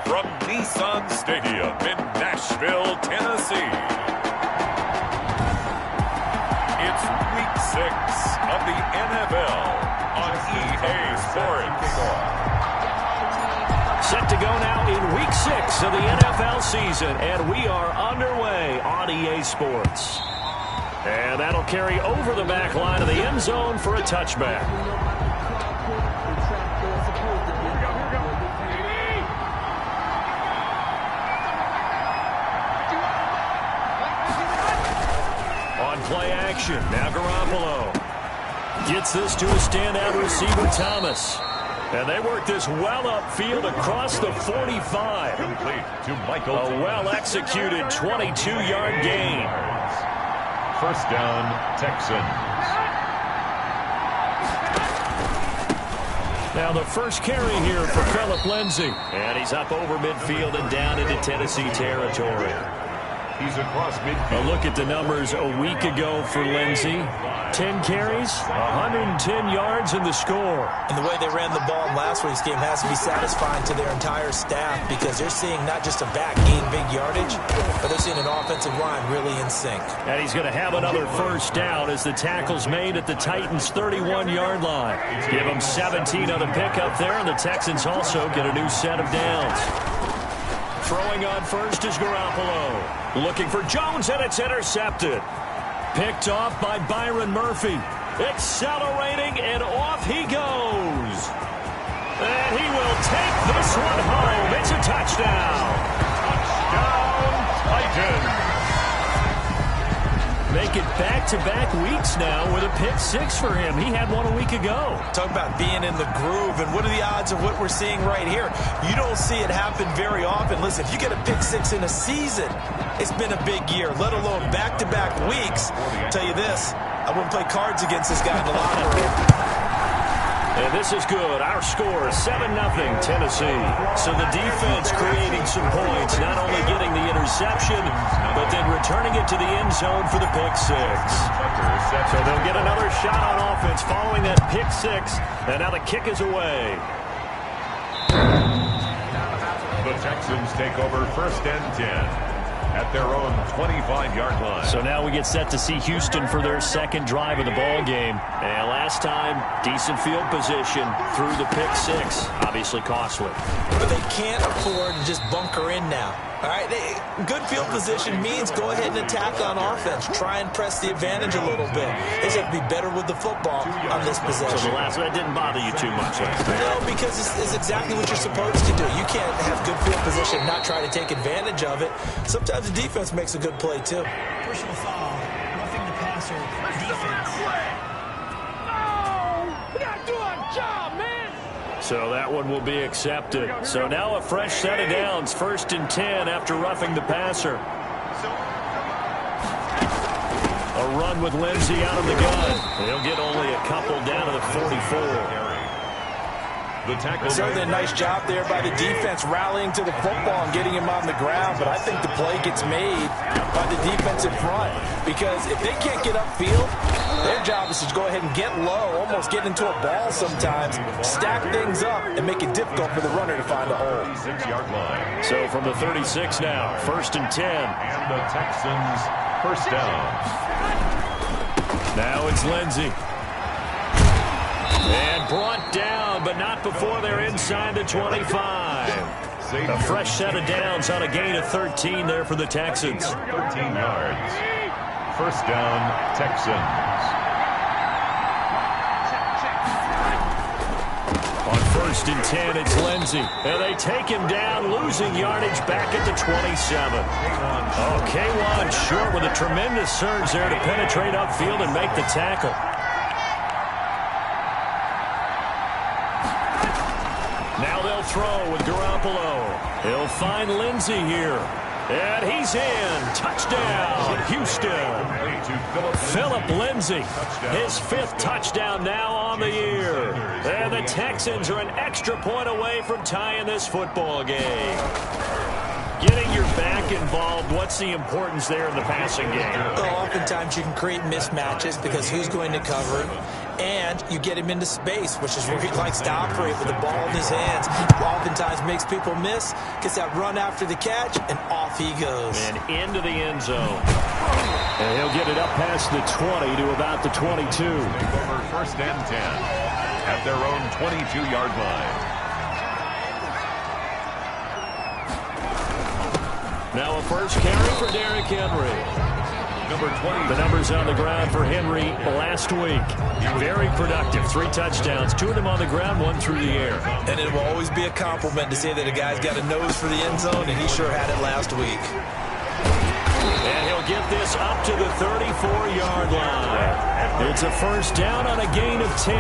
from Nissan Stadium in Nashville, Tennessee. It's Week 6 of the NFL on EA Sports. Set to go now in Week 6 of the NFL season, and we are underway on EA Sports. And that'll carry over the back line of the end zone for a touchback. On play action, now Garoppolo gets this to a standout receiver, Thomas. And they work this well upfield across the 45. Complete to Michael. A well-executed 22-yard gain. First down, Texans. Now the first carry here for Phillip Lindsay. And he's up over midfield and down into Tennessee territory. He's across midfield. A look at the numbers a week ago for Lindsay. 10 carries, 110 yards in the score. And the way they ran the ball in last week's game has to be satisfying to their entire staff because they're seeing not just a back gain big yardage, but they're seeing an offensive line really in sync. And he's going to have another first down as the tackle's made at the Titans' 31-yard line. Give them 17 on the pickup there, and the Texans also get a new set of downs. Throwing on first is Garoppolo. Looking for Jones, and it's intercepted. Picked off by Byron Murphy. Accelerating, and off he goes. And he will take this one home. It's a touchdown. Touchdown, Titans. Make it back-to-back weeks now with a pick six for him. He had one a week ago. Talk about being in the groove, and what are the odds of what we're seeing right here? You don't see it happen very often. Listen, if you get a pick six in a season, it's been a big year, let alone back-to-back weeks. I'll tell you this, I wouldn't play cards against this guy in the locker room. And this is good. Our score is 7-0 Tennessee. So the defense creating some points, not only getting the interception, but then returning it to the end zone for the pick six. So they'll get another shot on offense following that pick six. And now the kick is away. The Texans take over first and 10 at their own 25-yard line. So now we get set to see Houston for their second drive of the ball game. And last time, decent field position through the pick six. Obviously costly. But they can't afford to just bunker in now. All right, good field position means go ahead and attack on offense. Try and press the advantage a little bit. They just have to be better with the football on this possession. So the last one didn't bother you too much last time. No, because it's exactly what you're supposed to do. You can't have good field position and not try to take advantage of it. Sometimes the defense makes a good play, too. Personal foul, roughing the passer, defense. Oh, we gotta do our job, man. So that one will be accepted. So now a fresh set of downs, first and 10 after roughing the passer. A run with Lindsay out of the gun. He'll get only a couple down to the 44. Certainly a nice job there by the defense rallying to the football and getting him on the ground, but I think the play gets made by the defensive front because if they can't get upfield, their job is to go ahead and get low, almost get into a ball sometimes, stack things up, and make it difficult for the runner to find a hole. 36-yard line. So from the 36 now, first and 10. And the Texans first down. Now it's Lindsay. And brought down, but not before they're inside the 25. A fresh set of downs on a gain of 13 there for the Texans. 13 yards. First down, Texans. On first and 10, it's Lindsay. And they take him down, losing yardage back at the 27. Oh, K1 short with a tremendous surge there to penetrate upfield and make the tackle. Now they'll throw with Garoppolo. He'll find Lindsay here. And he's in. Touchdown, Houston. Phillip Lindsay, his fifth touchdown now on the year. And the Texans are an extra point away from tying this football game. Getting your back involved, what's the importance there in the passing game? Well, oftentimes you can create mismatches because who's going to cover it? and you get him into space, which is where he likes to operate with the ball in his hands. Oftentimes makes people miss, gets that run after the catch, and off he goes. And into the end zone. And he'll get it up past the 20 to about the 22. Take over first and 10 at their own 22-yard line. Now a first carry for Derrick Henry. Number 20. The numbers on the ground for Henry last week. Very productive. 3 touchdowns. 2 of them on the ground, 1 through the air. And it will always be a compliment to say that a guy's got a nose for the end zone, and he sure had it last week. And he'll get this up to the 34-yard line. It's a first down on a gain of 10.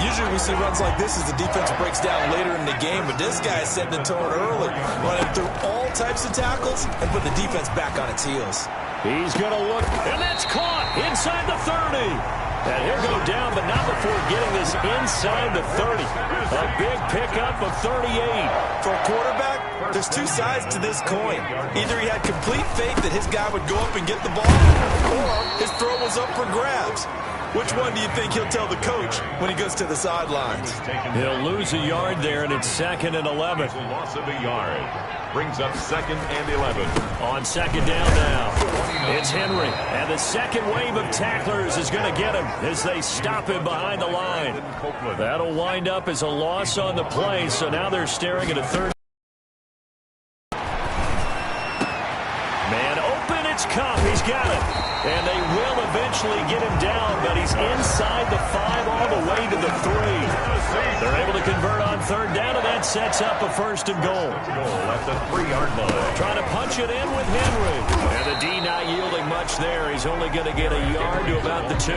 Usually we see runs like this as the defense breaks down later in the game, but this guy is setting the tone early, running through all types of tackles and putting the defense back on its heels. He's going to look, and that's caught inside the 30. And he'll go down, but not before getting this inside the 30. A big pickup of 38. For a quarterback, there's 2 sides to this coin. Either he had complete faith that his guy would go up and get the ball, or his throw was up for grabs. Which one do you think he'll tell the coach when he goes to the sidelines? He'll lose a yard there, and it's 2nd and 11. It's a loss of a yard. Brings up 2nd and 11. On 2nd down now, it's Henry. And the second wave of tacklers is going to get him as they stop him behind the line. That'll wind up as a loss on the play, so now they're staring at a 3rd. Man open, it's Kupp. He's got it. And they will eventually get him down, but he's inside the 5 all the way to the 3. They're able to convert on 3rd down, and that sets up a 1st and goal. At the 3-yard line. Trying to punch it in with Henry. And the D not yielding much there. He's only going to get a yard to about the 2.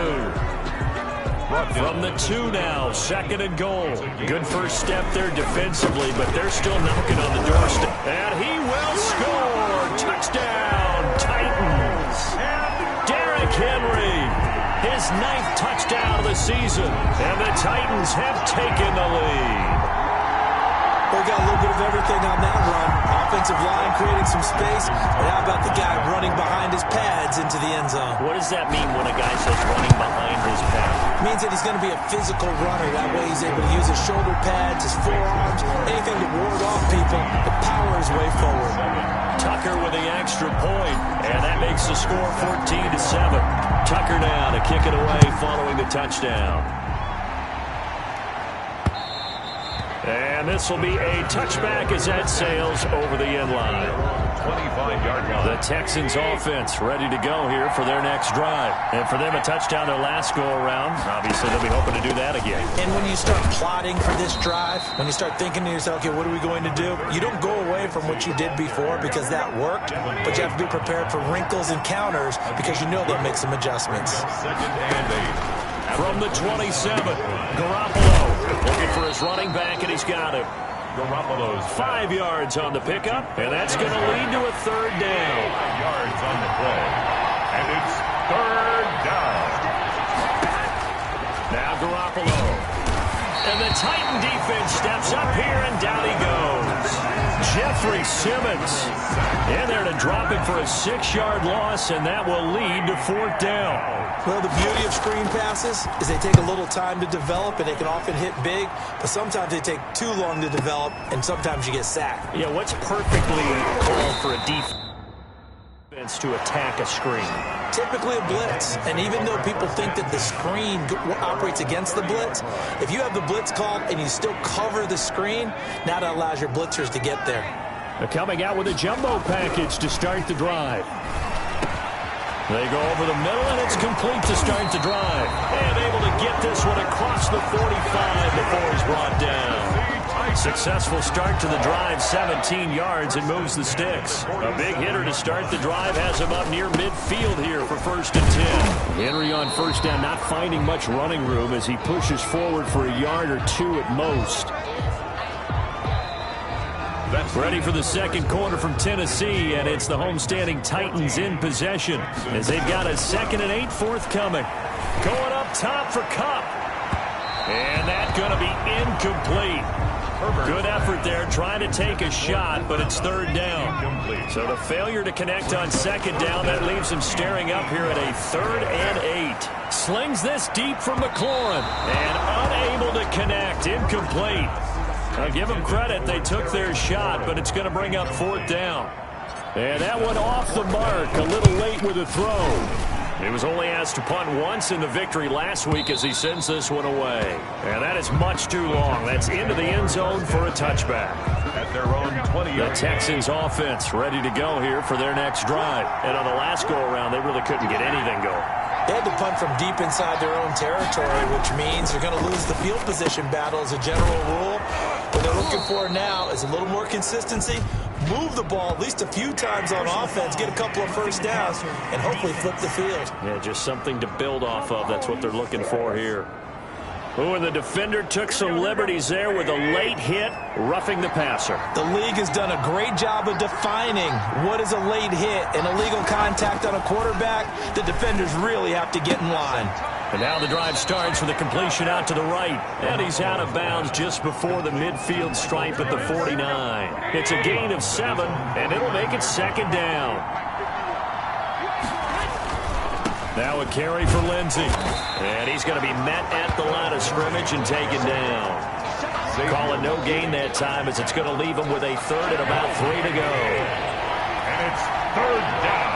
From the 2 now, 2nd and goal. Good first step there defensively, but they're still knocking on the doorstep. And he will score. Touchdown, Titans. Derrick Henry, his 9th touchdown of the season. And the Titans have taken the lead. We got a little bit of everything on that run. Offensive line creating some space, but how about the guy running behind his pads into the end zone? What does that mean when a guy says running behind his pads? It means that he's going to be a physical runner. That way he's able to use his shoulder pads, his forearms, anything to ward off people, to power his way forward. Tucker with the extra point, and that makes the score 14-7. Tucker now to kick it away following the touchdown. And this will be a touchback as that sails over the end line. 25-yard line. The Texans offense ready to go here for their next drive. And for them, a touchdown their last go-around. Obviously, they'll be hoping to do that again. And when you start plotting for this drive, when you start thinking to yourself, okay, what are we going to do? You don't go away from what you did before because that worked, but you have to be prepared for wrinkles and counters because you know they'll make some adjustments. 2nd and 8. From the 27, Garoppolo looking for his running back, and he's got him. Garoppolo's 5 yards on the pickup, and that's going to lead to a 3rd down. 5 yards on the play. And it's 3rd down. Now Garoppolo. And the Titan defense steps up here, and down he goes. Jeffrey Simmons in there to drop it for a 6-yard loss, and that will lead to 4th down. Well, the beauty of screen passes is they take a little time to develop, and they can often hit big, but sometimes they take too long to develop, and sometimes you get sacked. Yeah, what's perfectly called for a defense to attack a screen? Typically a blitz, and even though people think that the screen operates against the blitz, if you have the blitz called and you still cover the screen, now that allows your blitzers to get there. They're coming out with a jumbo package to start the drive. They go over the middle, and it's complete to start the drive. And able to get this one across the 45 before he's brought down. Successful start to the drive, 17 yards, and moves the sticks. A big hitter to start the drive has him up near midfield here for 1st and 10. Henry on 1st down, not finding much running room as he pushes forward for a yard or 2 at most. Ready for the second quarter from Tennessee, and it's the homestanding Titans in possession as they've got a 2nd and 8 forthcoming. Going up top for Kupp. And that's going to be incomplete. Good effort there, trying to take a shot, but it's third down. So the failure to connect on second down, that leaves him staring up here at a 3rd and 8. Slings this deep from McLaurin, and unable to connect, incomplete. I'll give them credit, they took their shot, but it's going to bring up 4th down. And that one off the mark, a little late with the throw. He was only asked to punt once in the victory last week as he sends this one away. And that is much too long. That's into the end zone for a touchback. At their own 20. The Texans offense ready to go here for their next drive. And on the last go-around, they really couldn't get anything going. They had to punt from deep inside their own territory, which means they're going to lose the field position battle as a general rule. What they're looking for now is a little more consistency. Move the ball at least a few times on offense, get a couple of first downs, and hopefully flip the field. Yeah, just something to build off of. That's what they're looking for here. Oh, and the defender took some liberties there with a late hit, roughing the passer. The league has done a great job of defining what is a late hit and illegal contact on a quarterback. The defenders really have to get in line. And now the drive starts with a completion out to the right. And he's out of bounds just before the midfield stripe at the 49. It's a gain of 7, and it'll make it second down. Now a carry for Lindsey. And he's going to be met at the line of scrimmage and taken down. Call it no gain that time as it's going to leave him with a 3rd and about 3 to go. And it's 3rd down.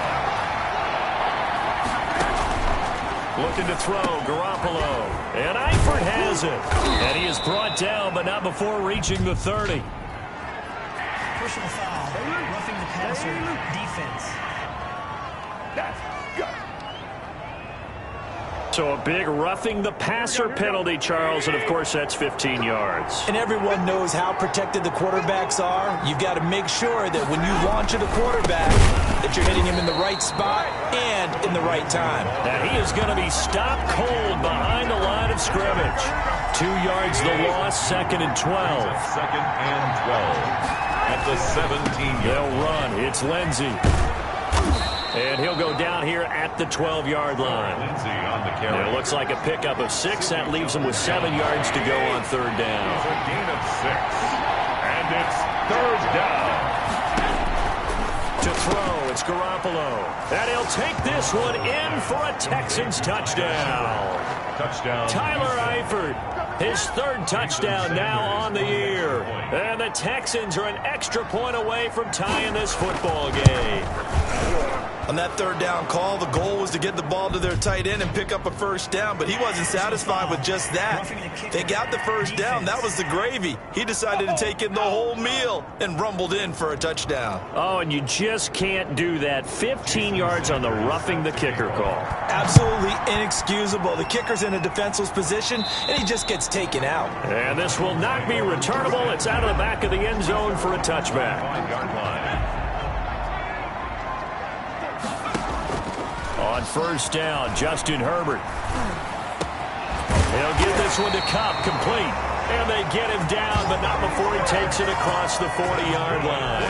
Looking to throw, Garoppolo. And Eifert has it. And he is brought down, but not before reaching the 30. Personal foul. Roughing the passer. Defense. So a big roughing the passer penalty, Charles, and of course that's 15 yards. And everyone knows how protected the quarterbacks are. You've got to make sure that when you launch at a quarterback, that you're hitting him in the right spot and in the right time. Now he is going to be stopped cold behind the line of scrimmage. 2 yards the loss, 2nd and 12. 2nd and 12. At the 17. They'll run. It's Lindsey. And he'll go down here at the 12-yard line. Lindsey on the carry. It looks like a pickup of 6. That leaves him with 7 yards to go on 3rd down. It's a gain of 6. And it's 3rd down. To throw, it's Garoppolo. And he'll take this one in for a Texans touchdown. Touchdown. Tyler Eifert, his 3rd touchdown now on the year. And the Texans are an extra point away from tying this football game. On that 3rd down call, the goal was to get the ball to their tight end and pick up a first down, but he wasn't satisfied with just that. They got the first down. That was the gravy. He decided to take in the whole meal and rumbled in for a touchdown. Oh, and you just can't do that. 15 yards on the roughing the kicker call. Absolutely inexcusable. The kicker's in a defenseless position, and he just gets taken out. And this will not be returnable. It's out of the back of the end zone for a touchback. 5-yard line. On first down, Justin Herbert. He'll give this one to Kupp, complete. And they get him down, but not before he takes it across the 40-yard line.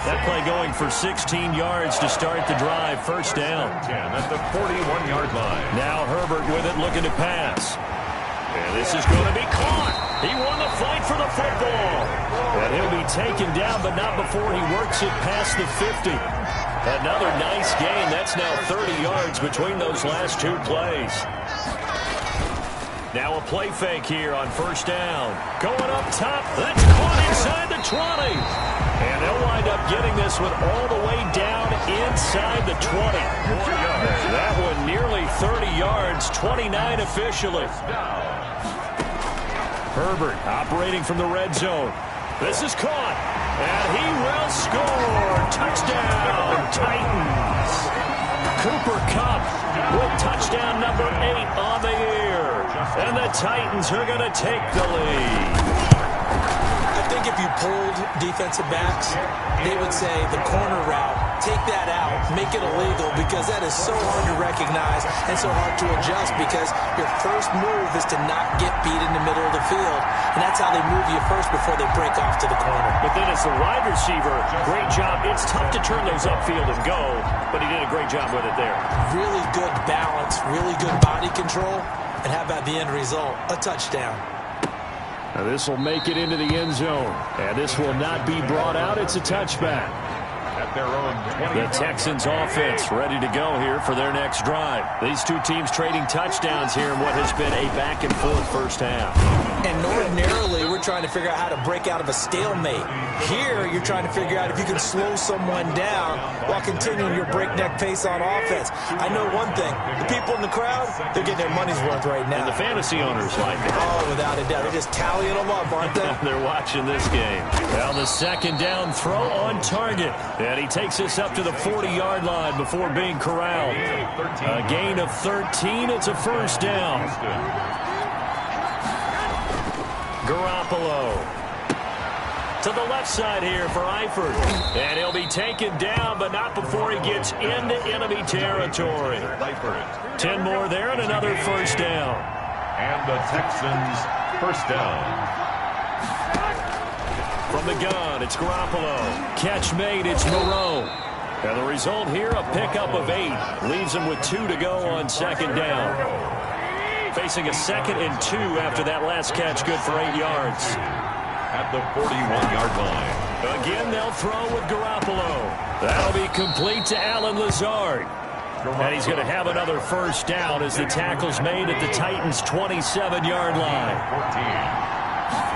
That play going for 16 yards to start the drive. First down. 10 at the 41-yard line. Now Herbert with it, looking to pass. And this is going to be caught. He won the fight for the football. And he'll be taken down, but not before he works it past the 50. Another nice gain. That's now 30 yards between those last 2 plays. Now a play fake here on first down. Going up top. That's caught inside the 20. And they'll wind up getting this one all the way down inside the 20. 4 yards. That one nearly 30 yards. 29 officially. Herbert operating from the red zone. This is caught. And he will score. Touchdown, Titans. Cooper Kupp with touchdown number 8 on the year. And the Titans are going to take the lead. I think if you pulled defensive backs, they would say the corner route, take that out, make it illegal, because that is so hard to recognize and so hard to adjust, because your first move is to not get beat in the middle of the field. And that's how they move you first before they break off to the corner. But then as the wide receiver, great job. It's tough to turn those upfield and go, but he did a great job with it there. Really good balance, really good body control, and how about the end result? A touchdown. Now this will make it into the end zone. And this will not be brought out. It's a touchback. At their own 20. The Texans offense ready to go here for their next drive. These two teams trading touchdowns here in what has been a back-and-forth first half. And ordinarily, we're trying to figure out how to break out of a stalemate. Here, you're trying to figure out if you can slow someone down while continuing your breakneck pace on offense. I know one thing. The people in the crowd, they're getting their money's worth right now. And the fantasy owners like it. Oh, without a doubt. They're just tallying them up, aren't they? They're watching this game. Well, the second down throw on target. And he takes us up to the 40-yard line before being corralled. A gain of 13. It's a first down. Garoppolo to the left side here for Eifert. And he'll be taken down, but not before he gets into enemy territory. 10 more there and another first down. And the Texans first down. From the gun, it's Garoppolo. Catch made, it's Moreau. And the result here, a pickup of 8. Leaves him with 2 to go on second down. Facing a 2nd and 2 after that last catch, good for 8 yards. At the 41-yard line. Again, they'll throw with Garoppolo. That'll be complete to Allen Lazard. And he's going to have another first down as the tackle's made at the Titans' 27-yard line. 14.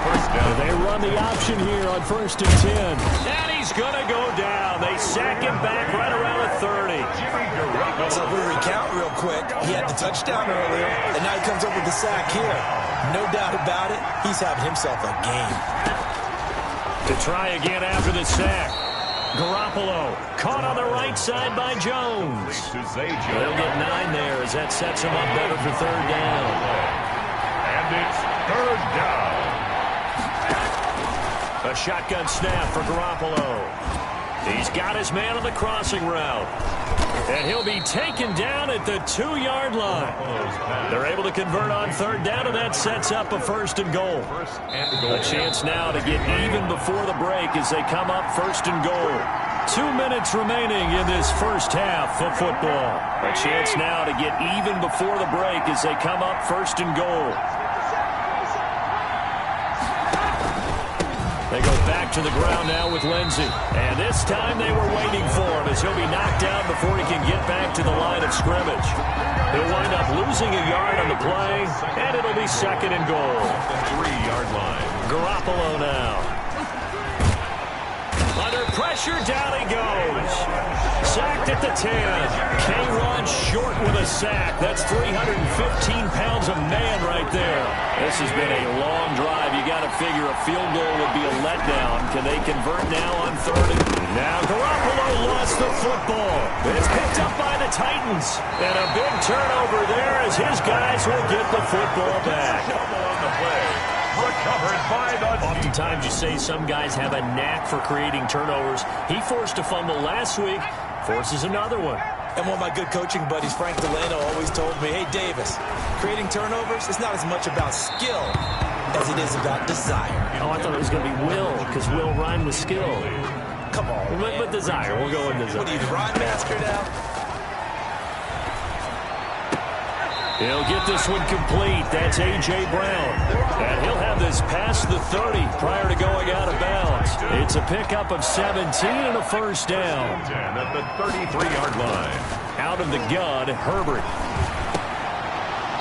First down. They run the option here on 1st and 10. And he's going to go down. They sack him back right around the 30. So if we recount real quick, he had the touchdown earlier, and now he comes up with the sack here. No doubt about it, he's having himself a game. To try again after the sack. Garoppolo caught on the right side by Jones. They'll get 9 there as that sets him up better for third down. And it's third down. A shotgun snap for Garoppolo. He's got his man on the crossing route. And he'll be taken down at the 2-yard line. They're able to convert on third down, and that sets up a 1st and goal. A chance now to get even before the break as they come up 1st and goal. 2 minutes remaining in this first half of football. A chance now to get even before the break as they come up 1st and goal. They go back to the ground now with Lindsey. And this time they were waiting for him as he'll be knocked down before he can get back to the line of scrimmage. He'll wind up losing a yard on the play, and it'll be 2nd and goal. 3-yard line. Garoppolo now. Under pressure, down he goes. Sacked at the 10. K-Ron short with a sack. That's 315 pounds of man right there. This has been a long drive. You got to figure a field goal would be a letdown. Can they convert now on 3rd? Now Garoppolo lost the football. It's picked up by the Titans. And a big turnover there as his guys will get the football back. On the play. Recovered by the... Oftentimes you say some guys have a knack for creating turnovers. He forced a fumble last week, forces another one. And one of my good coaching buddies, Frank Delano, always told me, hey, Davis, creating turnovers is not as much about skill as it is about desire. Oh, I thought it was going to be will, because will rhyme with skill. Come on, But desire. We'll go with desire. What are you, the rhyme master now? He'll get this one complete. That's A.J. Brown. And he'll have this past the 30 prior to going out of bounds. It's a pickup of 17 and a first down. 10 at the 33-yard line. Out of the gun, Herbert.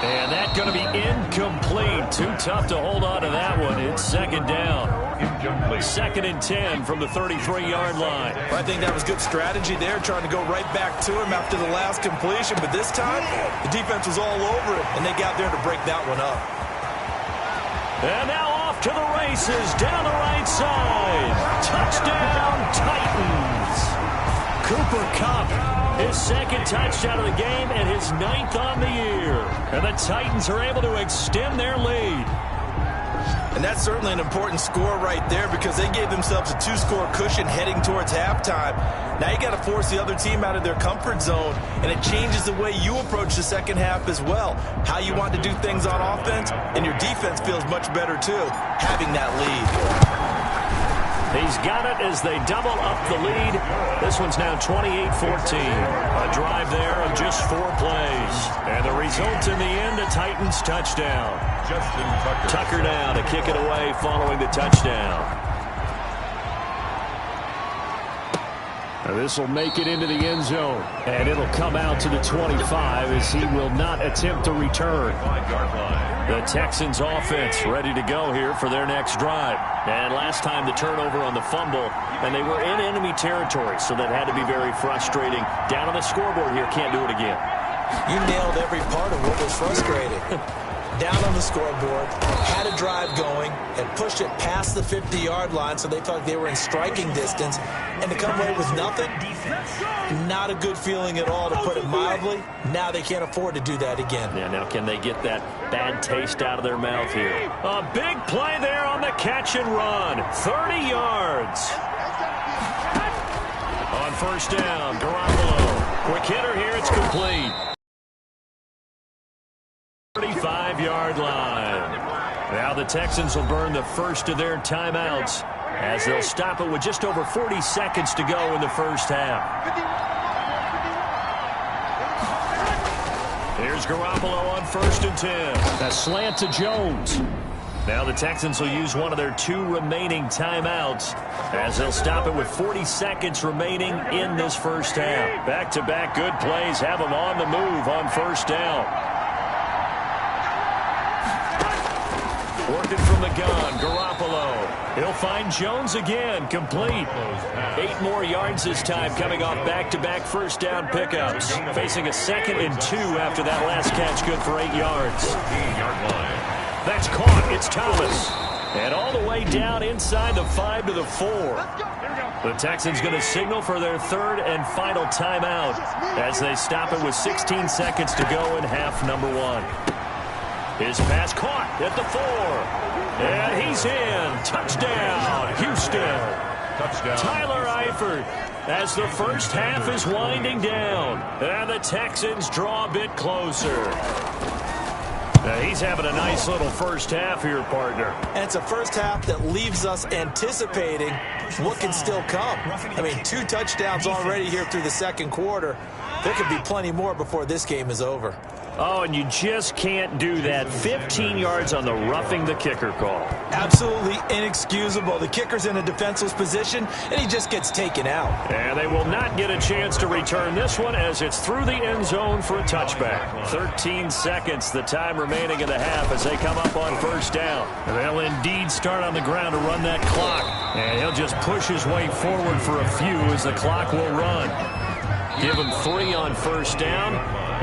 And that's going to be incomplete. Too tough to hold on to that one. It's 2nd down. Incomplete. 2nd and 10 from the 33-yard line. I think that was good strategy there, trying to go right back to him after the last completion. But this time, the defense was all over it, and they got there to break that one up. And now off to the races down the right side. Touchdown, Titans. Cooper Kupp, his 2nd touchdown of the game and his 9th on the year. And the Titans are able to extend their lead. And that's certainly an important score right there because they gave themselves a 2-score cushion heading towards halftime. Now you got to force the other team out of their comfort zone, and it changes the way you approach the second half as well. How you want to do things on offense, and your defense feels much better too, having that lead. He's got it as they double up the lead. This one's now 28-14. A drive there of just 4 plays. And the result in the end, a Titans touchdown. Justin Tucker. Tucker now to kick it away following the touchdown. This will make it into the end zone, and it'll come out to the 25 as he will not attempt to return. The Texans offense ready to go here for their next drive. And last time the turnover on the fumble, and they were in enemy territory, so that had to be very frustrating. Down on the scoreboard here, can't do it again. You nailed every part of what was frustrating. Down on the scoreboard, had a drive going, and pushed it past the 50-yard line so they felt like they were in striking distance. And to come away with nothing, not a good feeling at all, to put it mildly. Now they can't afford to do that again. Yeah, now can they get that bad taste out of their mouth here? A big play there on the catch and run. 30 yards. On first down, Garoppolo. Quick hitter here, it's complete. 35-yard line. Now the Texans will burn the first of their timeouts as they'll stop it with just over 40 seconds to go in the first half. Here's Garoppolo on first and 10. A slant to Jones. Now the Texans will use one of their 2 remaining timeouts as they'll stop it with 40 seconds remaining in this first half. Back-to-back good plays have them on the move on first down. Working from the gun, Garoppolo. He'll find Jones again, complete. 8 more yards this time, coming off back-to-back first down pickups. Facing a 2nd and 2 after that last catch, good for 8 yards. That's caught, it's Thomas. And all the way down inside the 5 to the 4. The Texans going to signal for their 3rd and final timeout as they stop it with 16 seconds to go in half number 1. His pass caught at the 4. And he's in. Touchdown, Houston. Touchdown. Tyler Eifert as the first half is winding down. And the Texans draw a bit closer. Now he's having a nice little first half here, partner. And it's a first half that leaves us anticipating what can still come. I mean, 2 touchdowns already here through the second quarter. There could be plenty more before this game is over. Oh, and you just can't do that. 15 yards on the roughing the kicker call. Absolutely inexcusable. The kicker's in a defenseless position, and he just gets taken out. And they will not get a chance to return this one as it's through the end zone for a touchback. 13 seconds, the time remaining in the half as they come up on first down. And they'll indeed start on the ground to run that clock. And he'll just push his way forward for a few as the clock will run. Give him 3 on first down.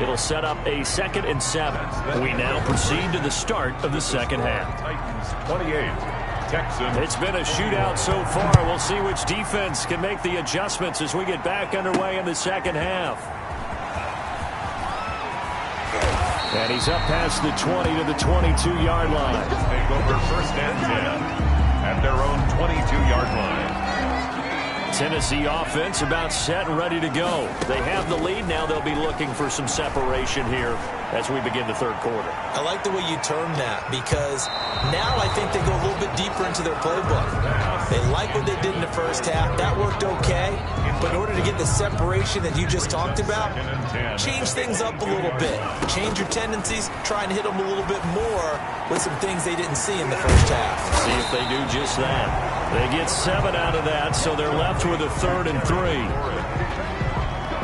It'll set up a 2nd and 7. We now proceed to the start of the second half. Titans 28, Texans. It's been a shootout so far. We'll see which defense can make the adjustments as we get back underway in the second half. And he's up past the 20 to the 22-yard line. Take over first and 10 at their own 22-yard line. Tennessee offense about set and ready to go. They have the lead. Now they'll be looking for some separation here as we begin the third quarter. I like the way you term that because now I think they go a little bit deeper into their playbook. They like what they did in the first half. That worked okay. But in order to get the separation that you just talked about, change things up a little bit. Change your tendencies. Try and hit them a little bit more with some things they didn't see in the first half. See if they do just that. They get 7 out of that, so they're left with a 3rd and 3.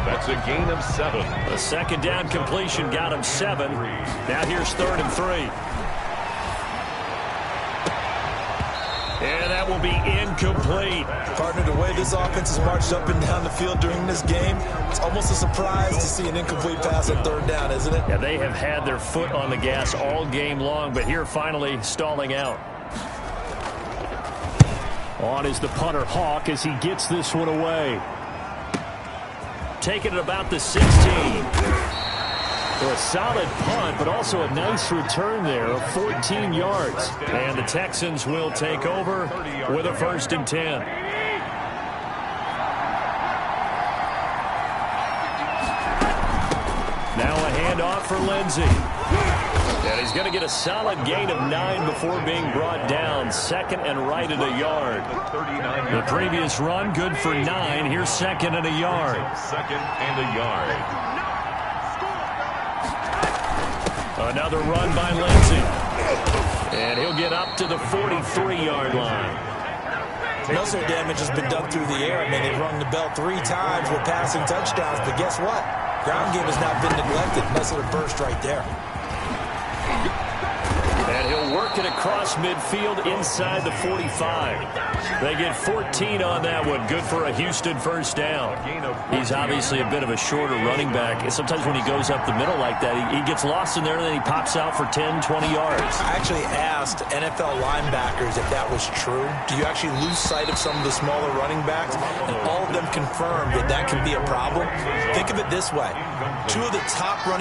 That's a gain of 7. A second down completion got him 7. Now here's 3rd and 3. And that will be incomplete. Partner, the way this offense has marched up and down the field during this game, it's almost a surprise to see an incomplete pass at 3rd down, isn't it? Yeah, they have had their foot on the gas all game long, but here finally stalling out. On is the punter, Hawk, as he gets this one away. Taking it about the 16. So a solid punt, but also a nice return there of 14 yards. And the Texans will take over with a 1st and 10. Now a handoff for Lindsey. And he's going to get a solid gain of 9 before being brought down. 2nd and right at a yard. The previous run, good for 9. Here's 2nd and a yard. 2nd and a yard. Another run by Lindsey. And he'll get up to the 43-yard line. Most of the damage has been done through the air. I mean, they've rung the bell 3 times with passing touchdowns, but guess what? Ground game has not been neglected. Nice little burst right there. And he'll work it across midfield inside the 45. They get 14 on that one. Good for a Houston first down. He's obviously a bit of a shorter running back. And sometimes when he goes up the middle like that, he gets lost in there, and then he pops out for 10, 20 yards. I actually asked NFL linebackers if that was true. Do you actually lose sight of some of the smaller running backs? And all of them confirmed that that can be a problem. Think of it this way. 2 of the top running